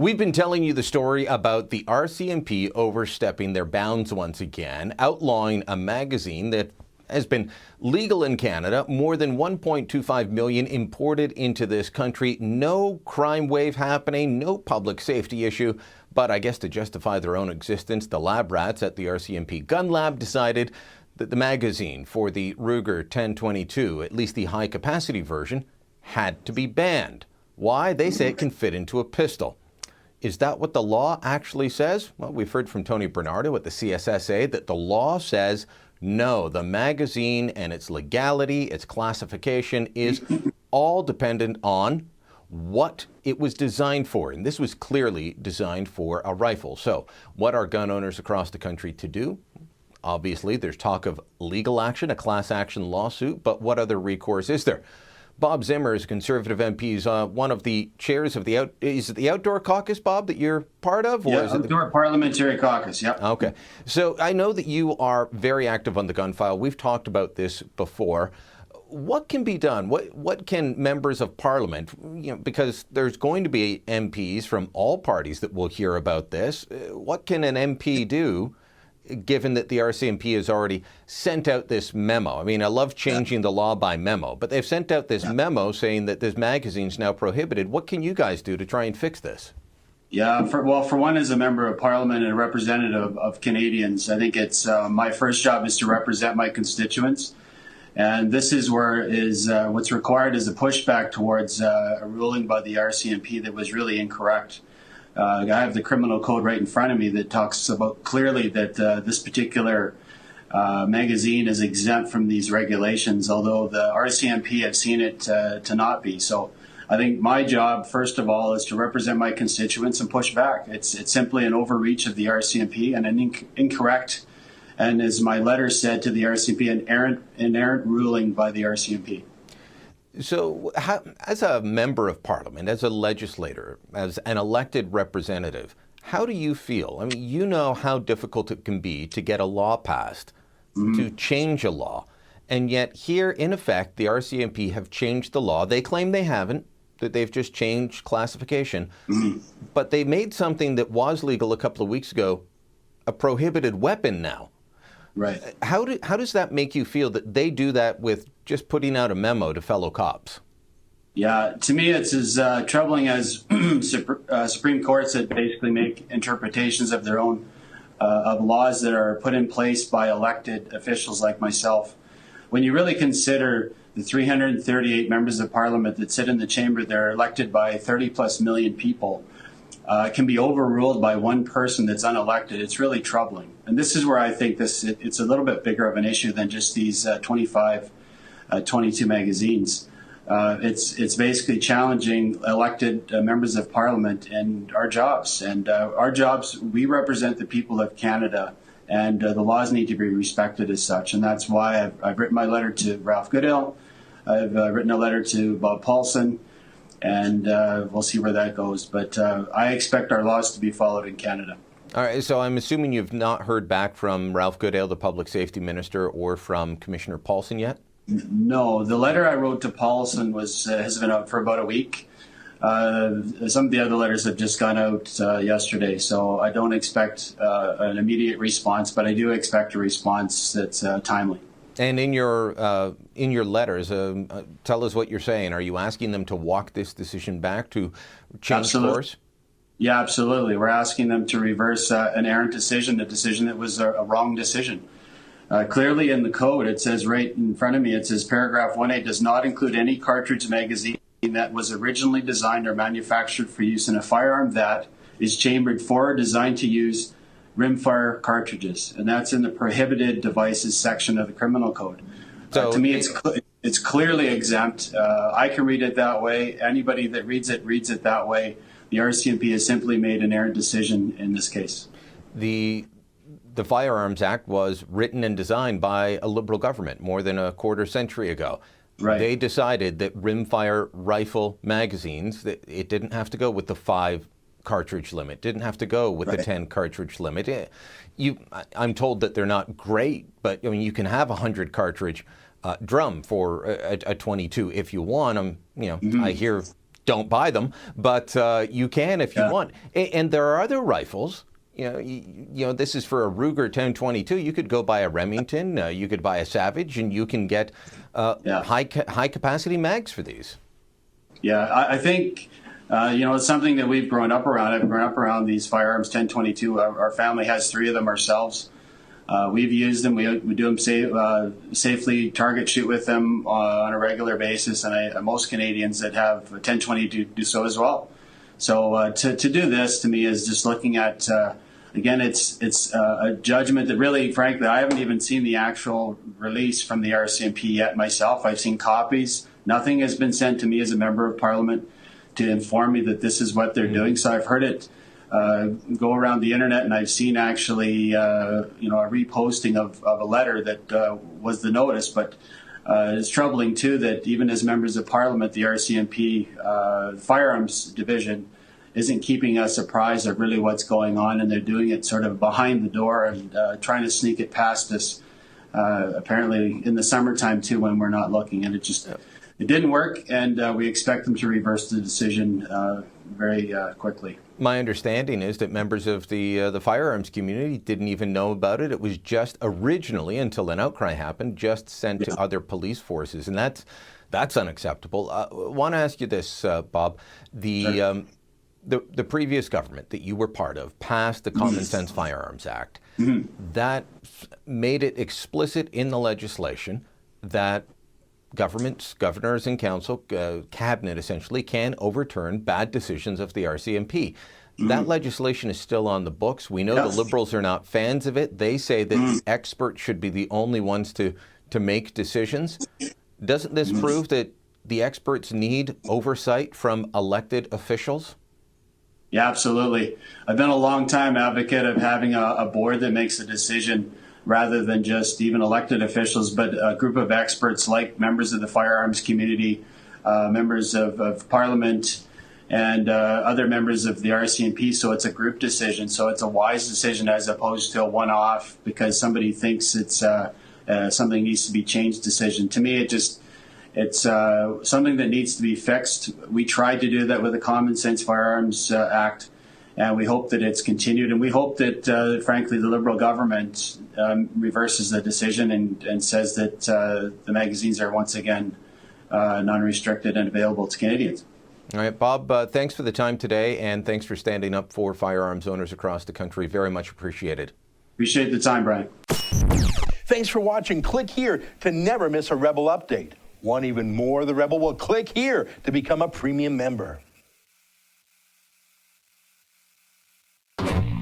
We've been telling you the story about the RCMP overstepping their bounds once again, outlawing a magazine that has been legal in Canada, more than 1.25 million imported into this country, no crime wave happening, no public safety issue. But I guess to justify their own existence, the lab rats at the RCMP gun lab decided that the magazine for the Ruger 1022, at least the high-capacity version, had to be banned. Why? They say it can fit into a pistol. Is that what the law actually says? Well, we've heard from Tony Bernardo at the CSSA that the law says no, the magazine and its legality, its classification is all dependent on what it was designed for. And this was clearly designed for a rifle. So what are gun owners across the country to do? Obviously, there's talk of legal action, a class action lawsuit, but what other recourse is there? Bob Zimmer is a Conservative MP. He's one of the chairs of is it the Outdoor Caucus, Bob, that you're part of? Or is it Outdoor Parliamentary Caucus, yeah. Okay. So I know that you are very active on the gun file. We've talked about this before. What can be done? What can members of Parliament, because there's going to be MPs from all parties that will hear about this, what can an MP do, given that the RCMP has already sent out this memo? I mean, I love changing the law by memo, but they've sent out this memo saying that this magazine's now prohibited. What can you guys do to try and fix this? Yeah, for one, as a member of Parliament and a representative of Canadians, I think it's my first job is to represent my constituents. And this is where what's required is a pushback towards a ruling by the RCMP that was really incorrect. I have the criminal code right in front of me that talks about clearly that this particular magazine is exempt from these regulations, although the RCMP have seen it to not be. So I think my job, first of all, is to represent my constituents and push back. It's simply an overreach of the RCMP and an incorrect, and as my letter said to the RCMP, an errant ruling by the RCMP. So as a member of Parliament, as a legislator, as an elected representative, how do you feel? I mean, you know how difficult it can be to get a law passed, to change a law. And yet here, in effect, the RCMP have changed the law. They claim they haven't, that they've just changed classification. But they made something that was legal a couple of weeks ago a prohibited weapon now. Right. How does that make you feel that they do that with just putting out a memo to fellow cops? Yeah, to me it's as troubling as Supreme Courts that basically make interpretations of their own of laws that are put in place by elected officials like myself. When you really consider the 338 members of Parliament that sit in the chamber, they're elected by 30 plus million people. Can be overruled by one person that's unelected. It's really troubling. And this is where I think it's a little bit bigger of an issue than just these 22 magazines. It's basically challenging elected members of Parliament and our jobs. And our jobs, we represent the people of Canada, and the laws need to be respected as such. And that's why I've written my letter to Ralph Goodale. I've written a letter to Bob Paulson. And we'll see where that goes. But I expect our laws to be followed in Canada. All right, so I'm assuming you've not heard back from Ralph Goodale, the Public Safety Minister, or from Commissioner Paulson yet? No, the letter I wrote to Paulson has been out for about a week. Some of the other letters have just gone out yesterday, so I don't expect an immediate response, but I do expect a response that's timely. And in your letters, tell us what you're saying. Are you asking them to walk this decision back, to change course? Yeah, absolutely. We're asking them to reverse an errant decision, a decision that was a wrong decision. Clearly in the code, it says right in front of me, it says paragraph 1A does not include any cartridge magazine that was originally designed or manufactured for use in a firearm that is chambered for or designed to use rimfire cartridges, and that's in the prohibited devices section of the criminal code. So to me, it's clearly exempt. I can read it that way. Anybody that reads it that way. The RCMP has simply made an errant decision in this case. The Firearms Act was written and designed by a Liberal government more than a quarter century ago. Right. They decided that rimfire rifle magazines, that it didn't have to go with the 5 cartridge limit, didn't have to go with the 10 cartridge limit. I'm told that they're not great, but I mean, you can have a 100 cartridge drum for a 22 if you want them. I hear don't buy them, but you can if you want. And there are other rifles. You know, this is for a Ruger 1022. You could go buy a Remington, you could buy a Savage, and you can get high capacity mags for these. Yeah, I think it's something that we've grown up around. I've grown up around these firearms 1022. Our family has 3 of them ourselves. We've used them. We do them safely, target shoot with them on a regular basis, and most Canadians that have 1022 do so as well. So to do this, to me, is just looking at, again, it's a judgment that really, frankly, I haven't even seen the actual release from the RCMP yet myself. I've seen copies. Nothing has been sent to me as a member of Parliament to inform me that this is what they're doing. So I've heard it go around the internet, and I've seen actually, a reposting of a letter that was the notice. But it's troubling too that even as members of Parliament, the RCMP firearms division isn't keeping us apprised of really what's going on, and they're doing it sort of behind the door and trying to sneak it past us. Apparently in the summertime too, when we're not looking, and it didn't work, and we expect them to reverse the decision very quickly. My understanding is that members of the firearms community didn't even know about it. It was just originally, until an outcry happened, just sent to other police forces, and that's unacceptable. I want to ask you this, Bob. The previous government that you were part of passed the Common Sense Firearms Act. That made it explicit in the legislation that governments, governors and council, cabinet essentially, can overturn bad decisions of the RCMP. That legislation is still on the books. We know the Liberals are not fans of it. They say that the experts should be the only ones to make decisions. Doesn't this prove that the experts need oversight from elected officials? Yeah, absolutely. I've been a long time advocate of having a board that makes a decision rather than just even elected officials, but a group of experts like members of the firearms community, members of Parliament, and other members of the RCMP. So it's a group decision. So it's a wise decision as opposed to a one-off because somebody thinks it's something needs to be changed decision. To me, it's something that needs to be fixed. We tried to do that with the Common Sense Firearms Act, and we hope that it's continued. And we hope that, frankly, the Liberal government reverses the decision and says that the magazines are once again non-restricted and available to Canadians. All right, Bob, thanks for the time today, and thanks for standing up for firearms owners across the country. Very much appreciated. Appreciate the time, Brian. Thanks for watching. Click here to never miss a Rebel update. Want even more of the Rebel? Well, click here to become a premium member.